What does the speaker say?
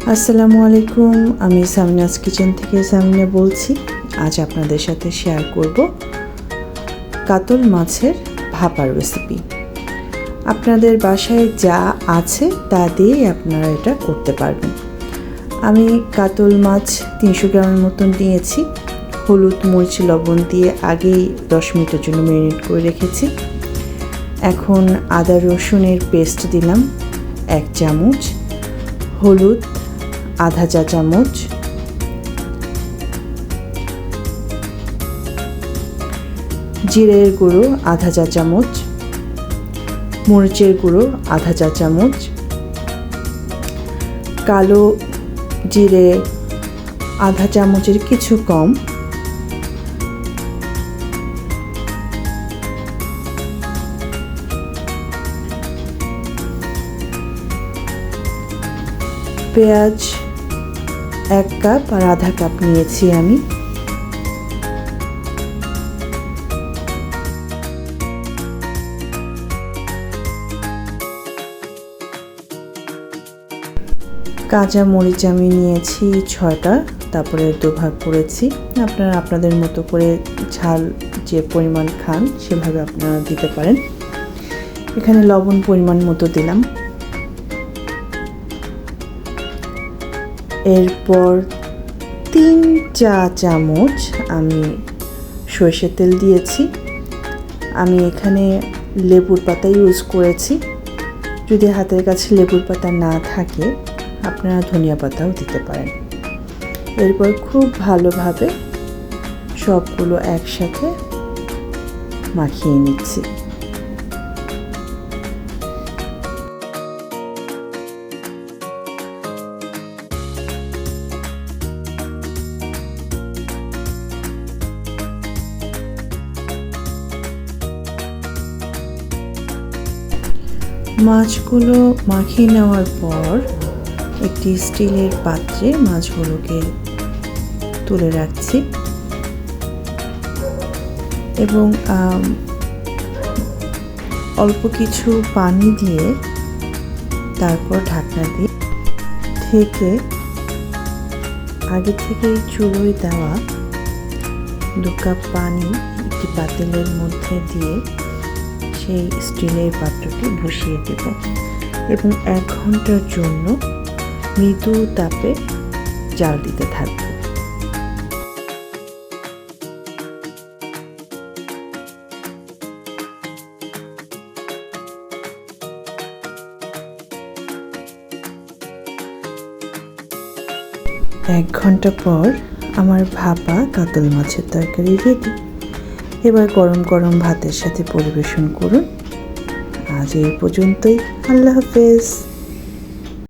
আসসালামু আলাইকুম। আমি সামিনাস কিচেন থেকে সামিনা বলছি। আজ আপনাদের সাথে শেয়ার করব কাতল মাছের ভাপার রেসিপি। আপনাদের বাসায় যা আছে তা দিয়েই আপনারা এটা করতে পারবেন। আমি কাতল মাছ 300 গ্রামের মতন নিয়েছি। হলুদ, মরিচ, লবণ দিয়ে আগেই 10 মিনিটের জন্য ম্যারিনেট করে রেখেছি। এখন আদা রসুনের পেস্ট দিলাম 1 চামচ, হলুদ আধা চা চামচ, জিরের গুঁড়ো আধা চা চামচ, মরিচের গুঁড়ো আধা চা চামচ, কালো জিরে আধা চামচের কিছু কম, পেঁয়াজ 1 কাপ আর আধা কাপ নিয়েছি আমি। কাঁচা মরিচ আমি নিয়েছি 6টা, তারপরে দুভাগ করেছি। আপনারা আপনাদের মতো করে ঝাল যে পরিমাণ খান সেভাবে আপনারা দিতে পারেন। এখানে লবণ পরিমাণ মতো দিলাম। এরপর 3 চা চামচ আমি সরষের তেল দিয়েছি। আমি এখানে লেবুর পাতা ইউজ করেছি। যদি হাতের কাছে লেবুর পাতা না থাকে আপনারা ধনিয়া পাতাও দিতে পারেন। এরপর খুব ভালোভাবে সবগুলো একসাথে মাখিয়ে নিচ্ছি। মাছগুলো মাখিয়ে নেওয়ার পর একটি স্টিলের পাত্রে মাছগুলোকে তুলে রাখছি এবং অল্প কিছু পানি দিয়ে তারপর ঢাকনা দিয়ে ঢেকে আগে থেকেই চুলোয় দেওয়া 2 কাপ পানি একটি পাতিলের মধ্যে দিয়ে সেই স্টিলের পাত্রটি বসিয়ে দেব এবং 1 ঘন্টার জন্য মৃদু তাপে জাল দিতে থাকব। এক ঘন্টা পর আমার ভাপা কাতল মাছের তরকারি রেডি। এবার গরম গরম ভাতের সাথে পরিবেশন করুন। আজ এই পর্যন্তই। আল্লাহ হাফেজ।